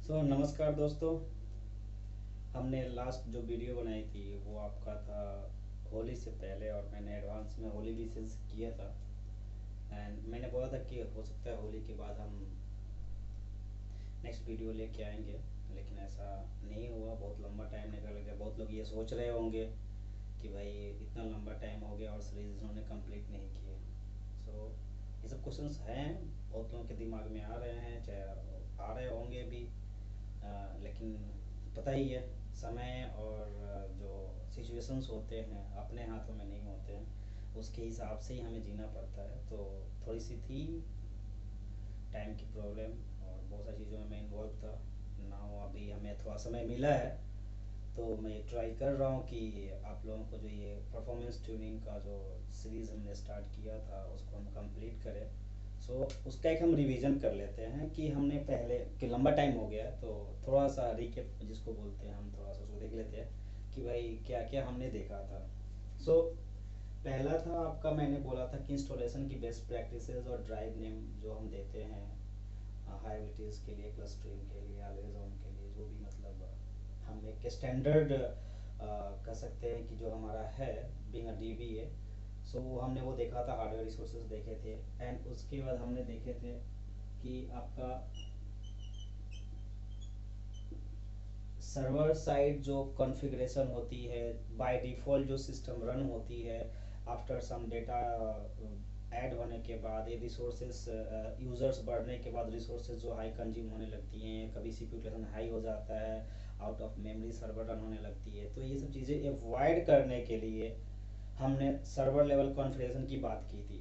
नमस्कार दोस्तों। हमने लास्ट जो वीडियो बनाई थी वो आपका था होली से पहले, और मैंने एडवांस में होली विशेस किया था। एंड मैंने बोला था कि हो सकता है होली के बाद हम नेक्स्ट वीडियो लेके आएंगे, लेकिन ऐसा नहीं हुआ। बहुत लंबा टाइम निकल गया। बहुत लोग ये सोच रहे होंगे कि भाई इतना लंबा टाइम हो गया और सीरीज इन्होंने कंप्लीट नहीं किए। सो ये सब क्वेश्चंस हैं, बहुत लोगों के दिमाग में आ रहे हैं, चाहे आ रहे होंगे भी। लेकिन पता ही है, समय और जो सिचुएशंस होते हैं अपने हाथों में नहीं होते हैं, उसके हिसाब से ही हमें जीना पड़ता है। तो थोड़ी सी थी टाइम की प्रॉब्लम, और बहुत सारी चीज़ों में मैं इन्वॉल्व था ना हो। अभी हमें थोड़ा समय मिला है, तो मैं ट्राई कर रहा हूँ कि आप लोगों को जो ये परफॉर्मेंस ट्यूनिंग का जो सीरीज़ हमने स्टार्ट किया था उसको हम कंप्लीट करें। उसका एक हम रिवीजन कर लेते हैं कि हमने पहले कि लंबा टाइम हो गया है, तो थोड़ा सा रिकेप जिसको बोलते हैं, हम थोड़ा सा उसको देख लेते हैं कि भाई क्या क्या हमने देखा था। सो पहला था आपका, मैंने बोला था कि इंस्टॉलेशन की बेस्ट प्रैक्टिसेस और ड्राइव नेम जो हम देते हैं हाईविटीज़ के लिए, क्लस्टरिंग के लिए, एल्गोरिथम के लिए, जो भी मतलब हम एक स्टैंडर्ड कह सकते हैं कि जो हमारा है बीइंग अ डीबीए। हमने वो देखा था, हार्डवेयर रिसोर्सेज देखे थे। एंड उसके बाद हमने देखे थे कि आपका सर्वर साइड जो कॉन्फ़िगरेशन होती है, बाय डिफ़ॉल्ट जो सिस्टम रन होती है आफ्टर सम डेटा ऐड होने के बाद, ये रिसोर्सेज यूज़र्स बढ़ने के बाद रिसोर्सेज जो हाई कंज्यूम होने लगती हैं, कभी सीपीयू यूटिलाइजेशन हाई हो जाता है, out of memory server run होने लगती है। तो ये सब चीज़ें अवॉइड करने के लिए हमने सर्वर लेवल कॉन्फ़िगरेशन की बात की थी।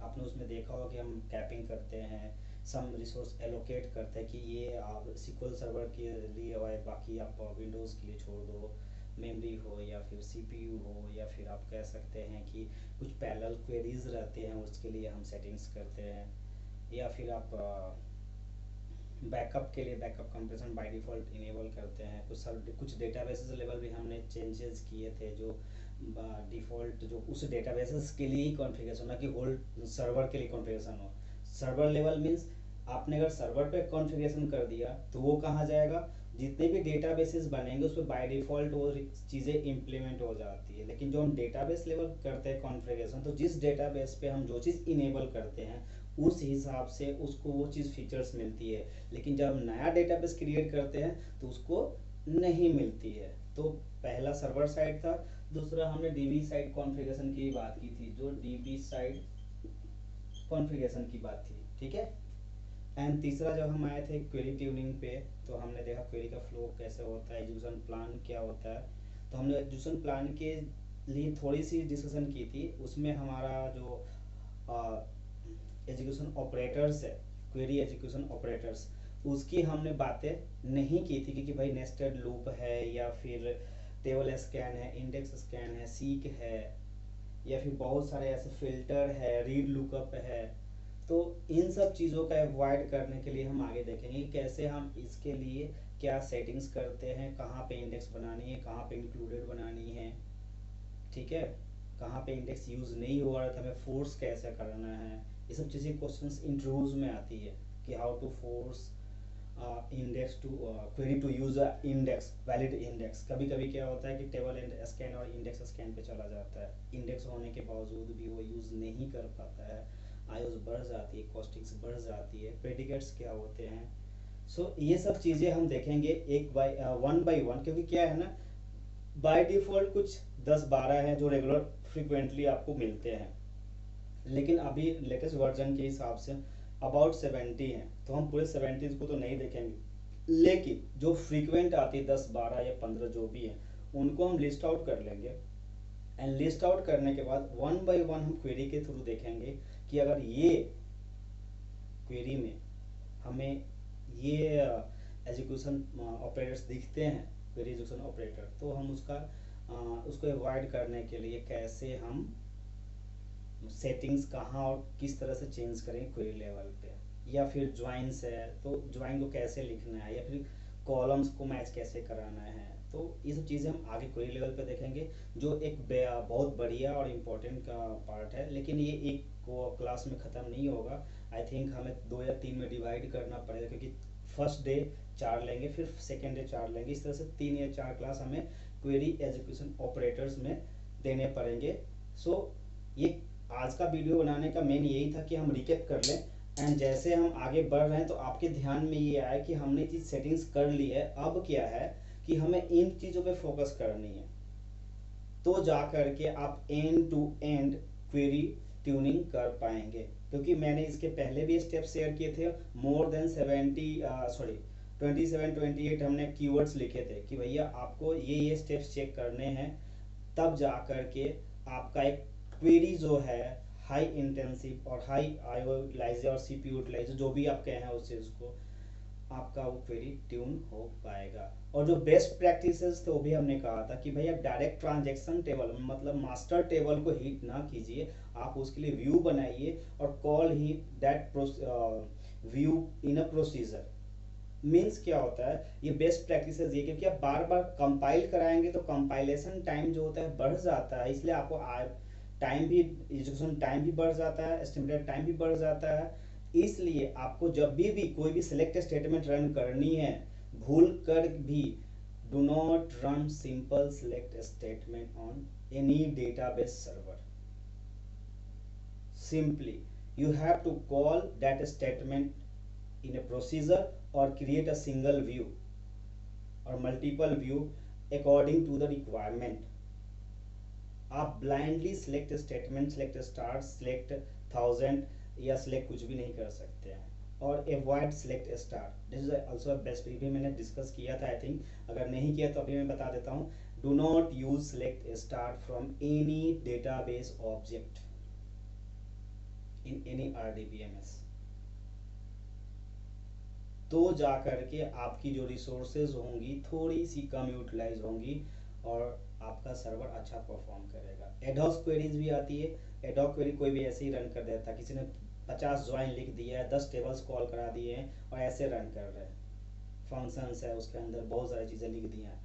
आपने उसमें देखा होगा कि हम कैपिंग करते हैं, सम रिसोर्स एलोकेट करते हैं कि ये आप SQL सर्वर के लिए और बाकी आप विंडोज़ के लिए छोड़ दो। मेमोरी हो या फिर सीपीयू हो, या फिर आप कह सकते हैं कि कुछ पैरेलल क्वेरीज रहते हैं, उसके लिए हम सेटिंग्स करते हैं। या फिर आप बैकअप के लिए backup compression by default enable करते हैं। कुछ डेटाबेसेस लेवल भी हमने चेंजेस किए थे, जो डिफ़ॉल्ट जो उस डेटाबेसेस के लिए ही कॉन्फ़िगरेशन, ना कि होल सर्वर के लिए कॉन्फ़िगरेशन हो। सर्वर लेवल मीन्स आपने अगर सर्वर पे कॉन्फ़िगरेशन कर दिया तो वो कहाँ जाएगा, जितने भी डेटाबेसेस बनेंगे उस पर बाय डिफ़ॉल्ट वो चीज़ें इम्प्लीमेंट हो जाती है। लेकिन जो हम डेटाबेस लेवल करते हैं कॉन्फ़िगरेशन, तो जिस डेटाबेस पे हम जो चीज़ इनेबल करते हैं उस हिसाब से उसको वो चीज़ फीचर्स मिलती है। लेकिन जब हम नया डेटाबेस क्रिएट करते हैं तो उसको नहीं मिलती है। तो पहला सर्वर साइड था। दूसरा हमने डीबी साइड कॉन्फ़िगरेशन की बात की थी, जो डीबी साइड कॉन्फ़िगरेशन की बात थी, ठीक है। एंड तीसरा जब हम आए थे क्वेरी ट्यूनिंग पे, तो हमने देखा क्वेरी का फ्लो कैसे होता है, एग्जीक्यूशन प्लान क्या होता है। तो हमने एग्जीक्यूशन प्लान के लिए थोड़ी सी डिस्कशन की थी। उसमें हमारा जो एजुकेशन ऑपरेटर्स है, क्वेरी एजुकेशन ऑपरेटर्स, उसकी हमने बातें नहीं की थी, क्योंकि भाई नेस्टेड लूप है, या फिर टेबल स्कैन है, इंडेक्स स्कैन है, सीक है, या फिर बहुत सारे ऐसे फिल्टर है, रीड लुकअप है। तो इन सब चीज़ों का अवॉइड करने के लिए हम आगे देखेंगे कि कैसे हम इसके लिए क्या सेटिंग्स करते हैं, कहाँ पे इंडेक्स बनानी है, कहाँ पे इंक्लूडेड बनानी है, ठीक है, कहाँ पे इंडेक्स यूज़ नहीं हो रहा था हमें फोर्स कैसे करना है। ये सब चीज़ें क्वेश्चंस इंटरव्यूज में आती है कि how to force index to query to use index, valid index. कभी कभी क्या होता है कि टेबल स्कैन और इंडेक्स स्कैन पे चला जाता है, इंडेक्स होने के बावजूद भी वो यूज़ नहीं कर पाता है, आईओज बढ़ जाती है, कॉस्टिक्स बढ़ जाती है, प्रेडिकेट्स क्या होते हैं। ये सब चीज़ें हम देखेंगे एक बाय वन बाय वन, क्योंकि क्या है ना, बाय डिफ़ॉल्ट कुछ 10-12 हैं जो रेगुलर फ्रिक्वेंटली आपको मिलते हैं, लेकिन अभी लेटेस्ट वर्जन के हिसाब से अबाउट 70 हैं। तो हम पूरे 70 को तो नहीं देखेंगे, लेकिन जो फ्रीक्वेंट आती है 10-12 या 15 जो भी हैं, उनको हम लिस्ट आउट कर लेंगे। एंड लिस्ट आउट करने के बाद वन बाय वन हम क्वेरी के थ्रू देखेंगे कि अगर ये क्वेरी में हमें ये एजुकेशन ऑपरेटर्स दिखते हैं, क्वेरी एजुकेशन ऑपरेटर, तो हम उसको अवॉइड करने के लिए कैसे हम सेटिंग्स कहाँ और किस तरह से चेंज करें क्वेरी लेवल पे। या फिर ज्वाइंस है, तो ज्वाइन को कैसे लिखना है, या फिर कॉलम्स को मैच कैसे कराना है। तो ये सब चीज़ें हम आगे क्वेरी लेवल पे देखेंगे, जो एक बहुत बढ़िया और इम्पोर्टेंट का पार्ट है। लेकिन ये एक क्लास में ख़त्म नहीं होगा, आई थिंक हमें 2 या 3 में डिवाइड करना पड़ेगा, क्योंकि फर्स्ट डे 4 लेंगे, फिर सेकेंड डे 4 लेंगे। इस तरह से 3 या 4 क्लास हमें क्वेरी एग्जीक्यूशन ऑपरेटर्स में देने पड़ेंगे। सो ये आज का वीडियो बनाने का मेन यही था कि हम रिकैप कर लें, एंड जैसे हम आगे बढ़ रहे हैं तो आपके ध्यान में ये आया कि हमने चीज़ सेटिंग्स कर ली है, अब क्या है कि हमें इन चीज़ों पे फोकस करनी है, तो जा करके आप end to end query tuning कर पाएंगे। क्योंकि मैंने इसके पहले भी स्टेप शेयर किए थे, मोर देन 27-28 हमने कीवर्ड्स लिखे थे कि भैया आपको ये स्टेप्स चेक करने हैं, तब जा करके आपका एक क्वेरी जो है हाई इंटेंसिव और हाई आईओ यूटिलाइजर और सीपीयू यूटिलाइजर जो भी आप कहे हैं उस चीज़ को, आपका वो क्वेरी ट्यून हो पाएगा। और जो बेस्ट प्रैक्टिसेस थे वो भी हमने कहा था कि भैया डायरेक्ट ट्रांजैक्शन टेबल मतलब मास्टर टेबल को हिट ना कीजिए, आप उसके लिए व्यू बनाइए और call he that view in a procedure. Means क्या होता है, ये बेस्ट प्रैक्टिसेस ये, क्योंकि आप बार बार कंपाइल कराएंगे तो कंपाइलेशन टाइम जो होता है बढ़ जाता है, इसलिए आपको टाइम भी, एजुकेशन टाइम भी बढ़ जाता है, एस्टिमेटेड टाइम भी बढ़ जाता है। इसलिए आपको जब भी कोई भी सिलेक्ट स्टेटमेंट रन करनी है, भूल कर भी do not run simple select statement on any database server. Simply you have to call that statement in a procedure or create a single view or multiple view according to the requirement. आप blindly select statement, select start, select 1000 या select कुछ भी नहीं कर सकते हैं। और avoid select start, this is also a best, भी मैंने डिस्कस किया था आई थिंक, अगर नहीं किया तो अभी मैं बता देता हूँ। Do not use select start from any database object in any RDBMS। तो जा करके आपकी जो रिसोर्सेज होंगी थोड़ी सी कम यूटिलाइज होंगी और आपका सर्वर अच्छा परफॉर्म करेगा। एडहॉक क्वेरीज भी आती है, एडहॉक क्वेरी कोई भी ऐसे ही रन कर देता है, किसी ने 50 ज्वाइन लिख दिया है, 10 टेबल्स कॉल करा दिए हैं और ऐसे रन कर रहे हैं, फंक्शंस है उसके अंदर बहुत सारी चीज़ें लिख दी हैं।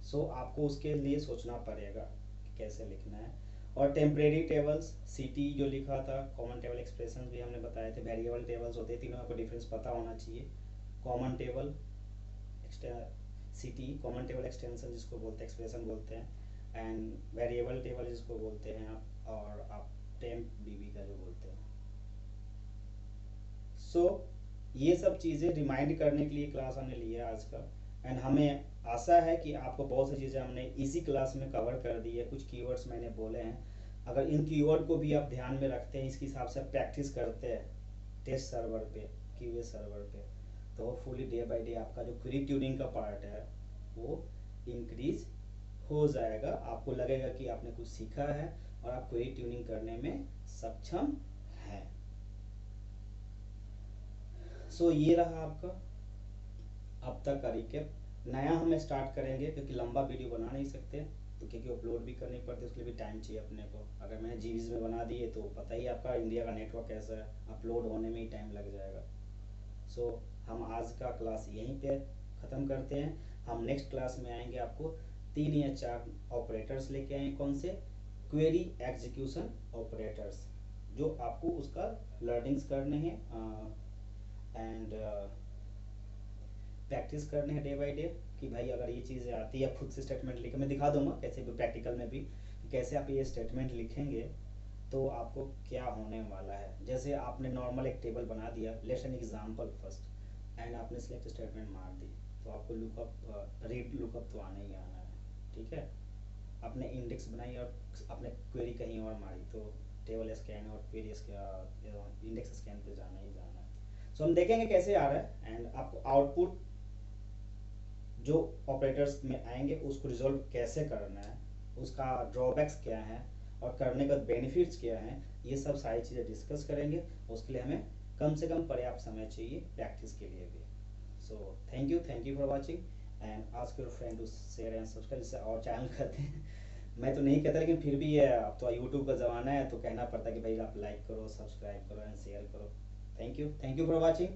सो आपको उसके लिए सोचना पड़ेगा कि कैसे लिखना है। और टेम्परेरी टेबल्स, सीटी जो लिखा था, कॉमन टेबल एक्सप्रेशन भी हमने बताए थे, वेरिएबल टेबल्स होते हैं, तीनों आपको डिफरेंस पता होना चाहिए। कॉमन टेबल, सीटी कॉमन टेबल एक्सटेंशन जिसको बोलते हैं, एक्सप्रेशन बोलते हैं, एंड वेरिएबल टेबल जिसको बोलते हैं आप, और आप टेम्प डीबी का जो बोलते हैं। सो ये सब चीज़ें रिमाइंड करने के लिए क्लास हमने लिया आज का, एंड हमें आशा है कि आपको बहुत सी चीज़ें हमने इसी क्लास में कवर कर दी है। कुछ कीवर्ड्स मैंने बोले हैं, अगर इन कीवर्ड को भी आप ध्यान में रखते हैं, इसके हिसाब से प्रैक्टिस करते हैं टेस्ट सर्वर पे, क्यूए सर्वर पे, तो होपफुली डे बाय डे आपका जो क्वेरी ट्यूनिंग का पार्ट है वो इंक्रीज हो जाएगा। आपको लगेगा कि आपने कुछ सीखा है और आप क्वेरी ट्यूनिंग करने में सक्षम हैं। सो ये रहा आपका अब तक का रिकैप। नया हम स्टार्ट करेंगे क्योंकि लंबा वीडियो बना नहीं सकते, तो क्योंकि अपलोड भी करनी पड़ती है, उसके लिए भी टाइम चाहिए अपने को। अगर मैंने जीबीज में बना दिए तो पता ही आपका इंडिया का नेटवर्क कैसा है, अपलोड होने में ही टाइम लग जाएगा। सो हम आज का क्लास यहीं पे ख़त्म करते हैं। हम नेक्स्ट क्लास में आएंगे, आपको 3 या 4 ऑपरेटर्स लेके आएंगे। कौन से? क्वेरी एग्जीक्यूशन ऑपरेटर्स, जो आपको उसका लर्निंग्स करने हैं एंड प्रैक्टिस करने हैं डे बाय डे, कि भाई अगर ये चीज़ें आती है, खुद से स्टेटमेंट लिख, मैं दिखा दूंगा कैसे भी प्रैक्टिकल में भी, कैसे आप ये स्टेटमेंट लिखेंगे तो आपको क्या होने वाला है। जैसे आपने नॉर्मल एक टेबल बना दिया, let's an example first, and आपने सिलेक्ट स्टेटमेंट मार दी, तो आपको लुकअप रीड लुकअप तो आना ही आना है, ठीक है। आपने इंडेक्स बनाई और आपने क्वेरी कहीं और मारी, तो टेबल स्कैन और क्वेरी इंडेक्स स्कैन पे जाना ही जाना है। सो हम देखेंगे कैसे आ रहा है, एंड आपको आउटपुट जो ऑपरेटर्स में आएंगे उसको रिजॉल्व कैसे करना है, उसका ड्रॉबैक्स क्या है और करने का बेनिफिट्स क्या हैं, ये सब सारी चीज़ें डिस्कस करेंगे। उसके लिए हमें कम से कम पर्याप्त समय चाहिए प्रैक्टिस के लिए भी। So thank you for watching, and ask your friend to share and subscribe, जिससे और चैनल करते हैं। मैं तो नहीं कहता, लेकिन फिर भी ये अब तो यूट्यूब का ज़माना है, तो कहना पड़ता है कि भाई आप लाइक करो, सब्सक्राइब करो एंड शेयर करो। Thank you for watching.